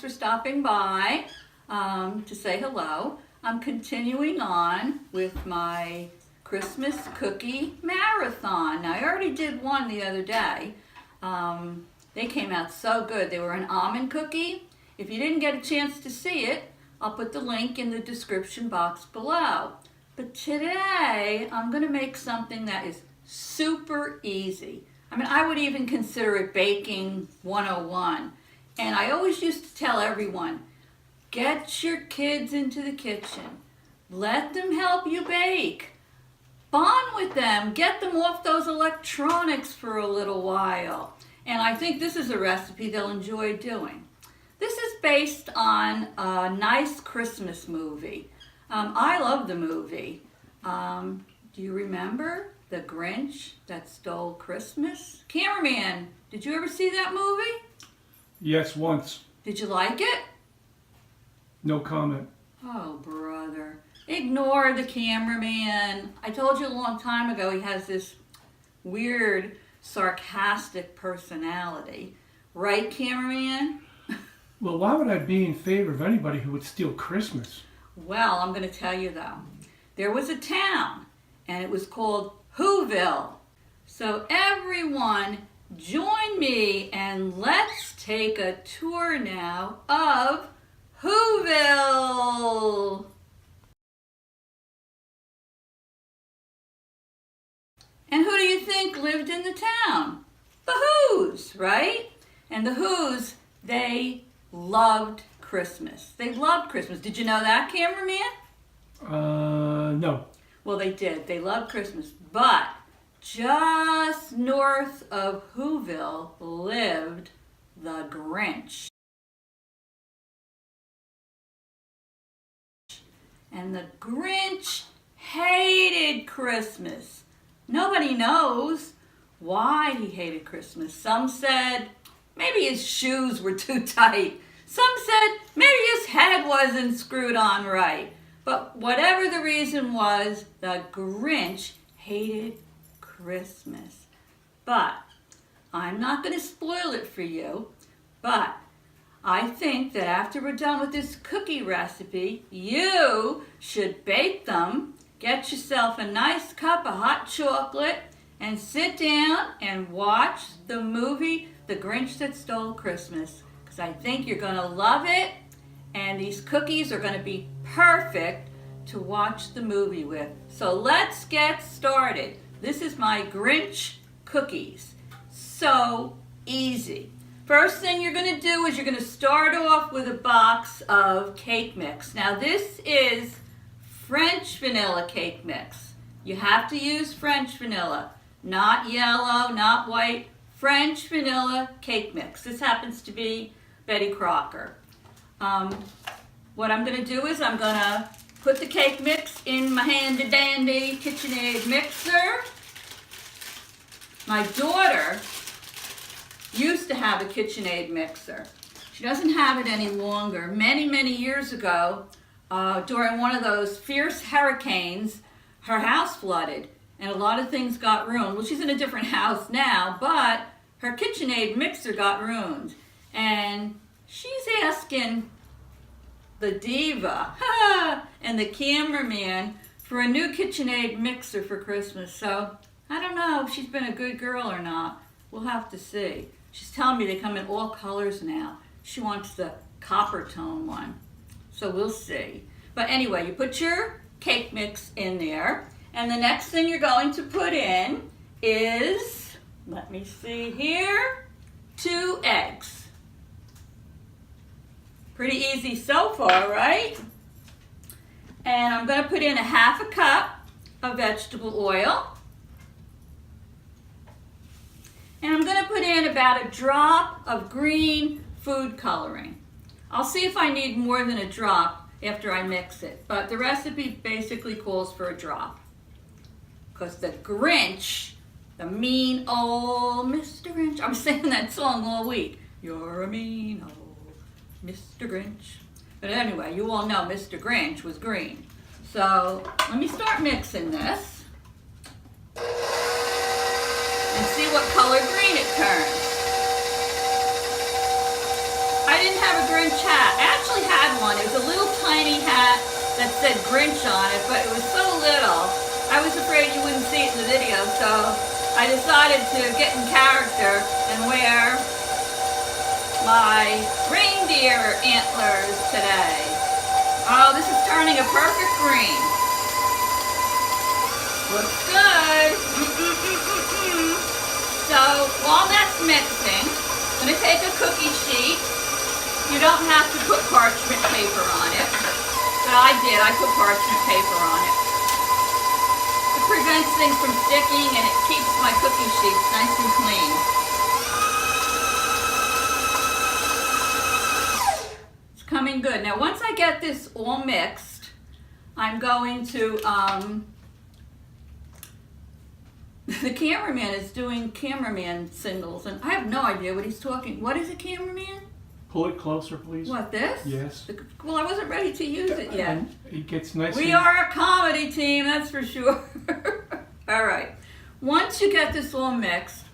for stopping by to say hello. I'm continuing on with my Christmas cookie marathon. Now, I already did one the other day. They came out so good. They were an almond cookie. If you didn't get a chance to see it, I'll put the link in the description box below. But today, I'm going to make something that is super easy. I mean, I would even consider it baking 101. And I always used to tell everyone, get your kids into the kitchen. Let them help you bake. Bond with them. Get them off those electronics for a little while. And I think this is a recipe they'll enjoy doing. This is based on a nice Christmas movie. I love the movie. Do you remember The Grinch That Stole Christmas? Cameraman, did you ever see that movie? Yes, once. Did you like it? No comment. Oh, brother. Ignore the cameraman. I told you a long time ago he has this weird, sarcastic personality. Right, cameraman? Well, why would I be in favor of anybody who would steal Christmas? Well, I'm going to tell you though. There was a town, and it was called Whoville. So everyone, join me and let's take a tour now of Whoville. And who do you think lived in the town? The Whos, right? And the Whos, they loved Christmas. They loved Christmas. Did you know that, cameraman? No. Well, they did. They loved Christmas. But just north of Whoville lived the Grinch. And the Grinch hated Christmas. Nobody knows why he hated Christmas. Some said maybe his shoes were too tight. Some said maybe his head wasn't screwed on right. But whatever the reason was, the Grinch hated Christmas. But I'm not going to spoil it for you. But I think that after we're done with this cookie recipe, you should bake them. Get yourself a nice cup of hot chocolate and sit down and watch the movie The Grinch That Stole Christmas. Because I think you're going to love it, and these cookies are going to be perfect to watch the movie with. So let's get started. This is my Grinch cookies. So easy. First thing you're going to do is you're going to start off with a box of cake mix. Now this is French vanilla cake mix. You have to use French vanilla, not yellow, not white. French vanilla cake mix. This happens to be Betty Crocker. What I'm going to do is I'm going to put the cake mix in my handy dandy KitchenAid mixer. My daughter used to have a KitchenAid mixer. She doesn't have it any longer. Many, many years ago, during one of those fierce hurricanes, her house flooded and a lot of things got ruined. Well, she's in a different house now, but her KitchenAid mixer got ruined. And she's asking the diva and the cameraman for a new KitchenAid mixer for Christmas. So I don't know if she's been a good girl or not. We'll have to see. She's telling me they come in all colors now. She wants the copper tone one. So we'll see. But anyway, you put your cake mix in there. And the next thing you're going to put in is, let me see here, 2 eggs. Pretty easy so far, right? And I'm going to put in a 1/2 cup of vegetable oil. And I'm going to put in about a drop of green food coloring. I'll see if I need more than a drop after I mix it. But the recipe basically calls for a drop. Because the Grinch, the mean old Mr. Grinch, I'm singing that song all week. You're a mean old Mr. Grinch. But anyway, you all know Mr. Grinch was green. So let me start mixing this. And see what color green it turns. I didn't have a Grinch hat. I actually had one. It was a little tiny hat that said Grinch on it, but it was so little. I was afraid you wouldn't see it in the video, so I decided to get in character and wear my reindeer antlers today. Oh, this is turning a perfect green. Looks good. So while that's mixing, I'm going to take a cookie sheet. You don't have to put parchment paper on it, but I did. I put parchment paper on it. It prevents things from sticking and it keeps my cookie sheets nice and clean. It's coming good. Now once I get this all mixed, I'm going to, the cameraman is doing cameraman signals and I have no idea what he's talking. What is a cameraman? Pull it closer, please. What, this? Yes. Well, I wasn't ready to use it yet. It gets nice. We are a comedy team, that's for sure. All right. Once you get this all mixed,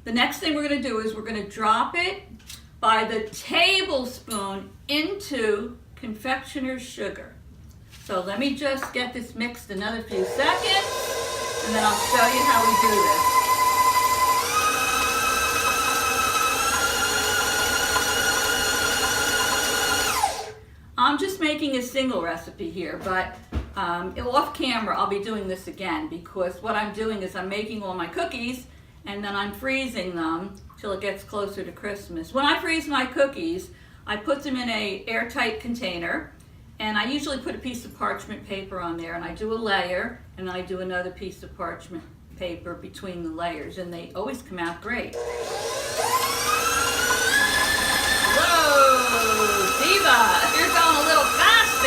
the next thing we're going to do is we're going to drop it by the tablespoon into confectioner's sugar. So let me just get this mixed another few seconds, and then I'll show you how we do this. I'm just making a single recipe here, but off camera I'll be doing this again because what I'm doing is I'm making all my cookies and then I'm freezing them till it gets closer to Christmas. When I freeze my cookies, I put them in an airtight container and I usually put a piece of parchment paper on there and I do a layer and then I do another piece of parchment paper between the layers and they always come out great. Whoa, Diva, you're going a little fast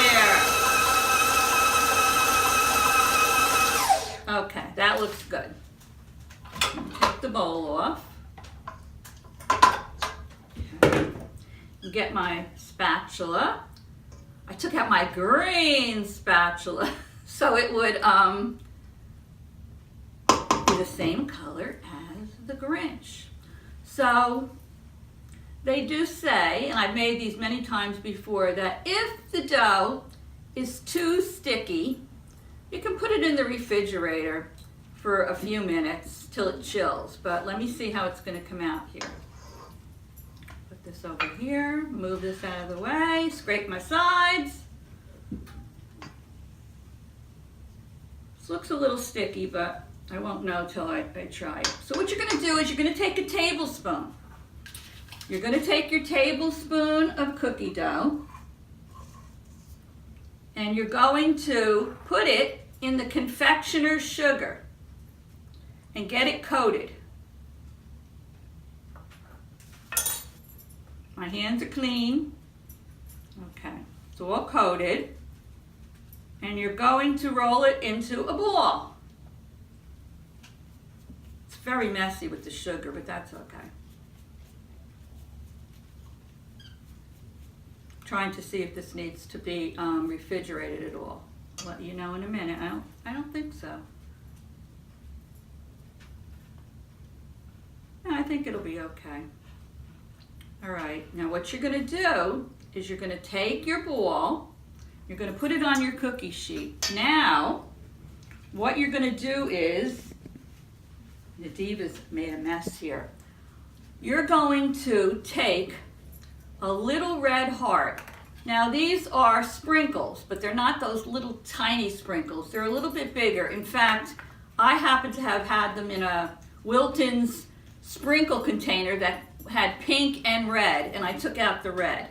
there. Okay, that looks good. Take the bowl off. Get my spatula. I took out my green spatula so it would be the same color as the Grinch. So they do say, and I've made these many times before, that if the dough is too sticky, you can put it in the refrigerator for a few minutes till it chills. But let me see how it's going to come out here. Put this over here, move this out of the way, scrape my sides. This looks a little sticky, but I won't know till I try it. So what you're going to do is you're going to take a tablespoon. You're going to take your tablespoon of cookie dough and you're going to put it in the confectioner's sugar and get it coated. My hands are clean. Okay, it's all coated. And you're going to roll it into a ball. It's very messy with the sugar, but that's okay. Trying to see if this needs to be refrigerated at all. I'll let you know in a minute. I don't think so. I think it'll be okay. All right, now what you're going to do is you're going to take your ball, you're going to put it on your cookie sheet. Now, what you're going to do is, the Diva's made a mess here. You're going to take a little red heart. Now these are sprinkles, but they're not those little tiny sprinkles. They're a little bit bigger. In fact, I happen to have had them in a Wilton's sprinkle container that had pink and red, and I took out the red.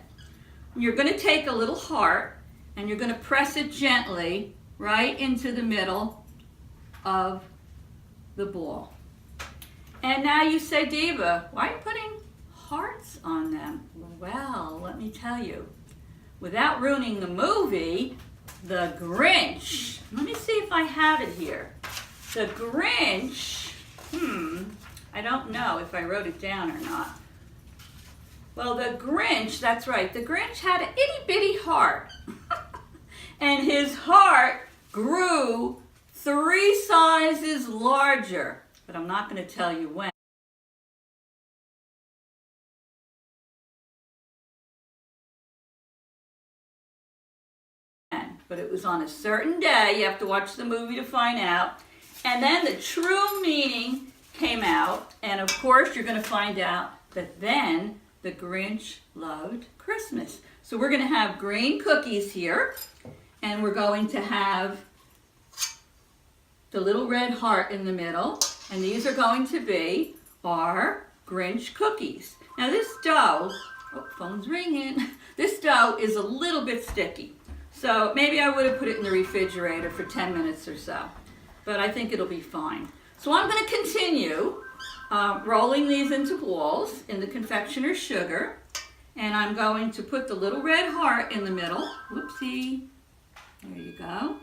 You're going to take a little heart and you're going to press it gently right into the middle of the ball. And now you say, Diva, why are you putting hearts on them? Well, let me tell you, without ruining the movie, the Grinch, let me see if I have it here. The Grinch, I don't know if I wrote it down or not. Well, the Grinch, that's right, the Grinch had an itty bitty heart. And his heart grew 3 sizes larger. But I'm not going to tell you when. but it was on a certain day. You have to watch the movie to find out. And then the true meaning came out, and of course you're going to find out that then the Grinch loved Christmas. So we're going to have green cookies here, and we're going to have the little red heart in the middle, and these are going to be our Grinch cookies. Now this dough, oh, phone's ringing. This dough is a little bit sticky. So maybe I would have put it in the refrigerator for 10 minutes or so, but I think it'll be fine. So I'm going to continue rolling these into balls in the confectioner's sugar, and I'm going to put the little red heart in the middle. Whoopsie. There you go.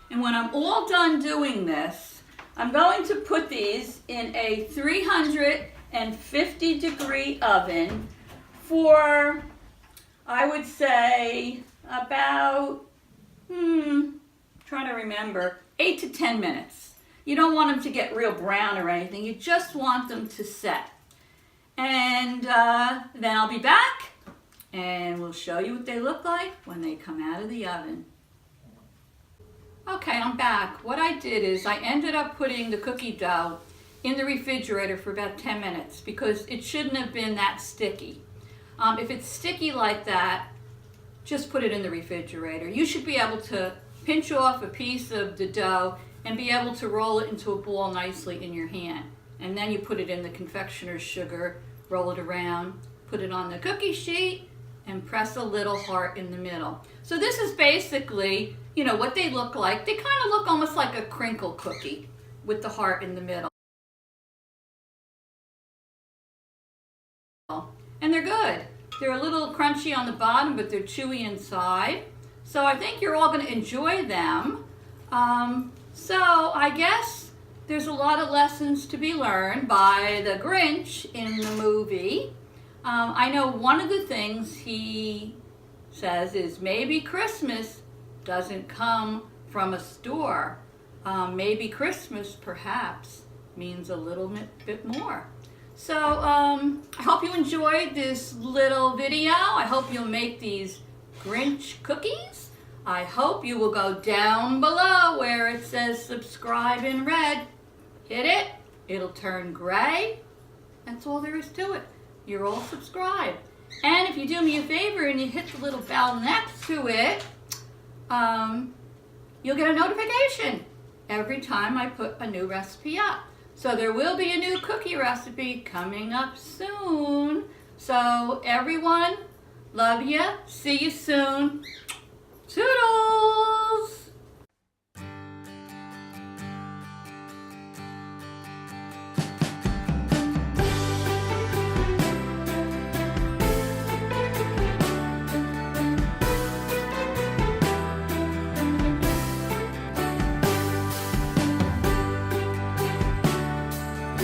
And when I'm all done doing this, I'm going to put these in a 350 degree oven for, I would say, about, trying to remember, 8 to 10 minutes. You don't want them to get real brown or anything. You just want them to set. And then I'll be back and we'll show you what they look like when they come out of the oven. Okay, I'm back. What I did is I ended up putting the cookie dough in the refrigerator for about 10 minutes because it shouldn't have been that sticky. If it's sticky like that, just put it in the refrigerator. You should be able to pinch off a piece of the dough and be able to roll it into a ball nicely in your hand. And then you put it in the confectioner's sugar, roll it around, put it on the cookie sheet, and press a little heart in the middle. So this is basically, you know, what they look like. They kind of look almost like a crinkle cookie with the heart in the middle. And they're good. They're a little crunchy on the bottom, but they're chewy inside. So I think you're all going to enjoy them. So I guess there's a lot of lessons to be learned by the Grinch in the movie. I know one of the things he says is maybe Christmas doesn't come from a store. Maybe Christmas perhaps means a little bit more. So I hope you enjoyed this little video. I hope you'll make these Grinch cookies. I hope you will go down below where it says subscribe in red. Hit it. It'll turn gray. That's all there is to it. You're all subscribed. And if you do me a favor and you hit the little bell next to it, you'll get a notification every time I put a new recipe up. So there will be a new cookie recipe coming up soon. So everyone, love ya. See you soon. Toodles!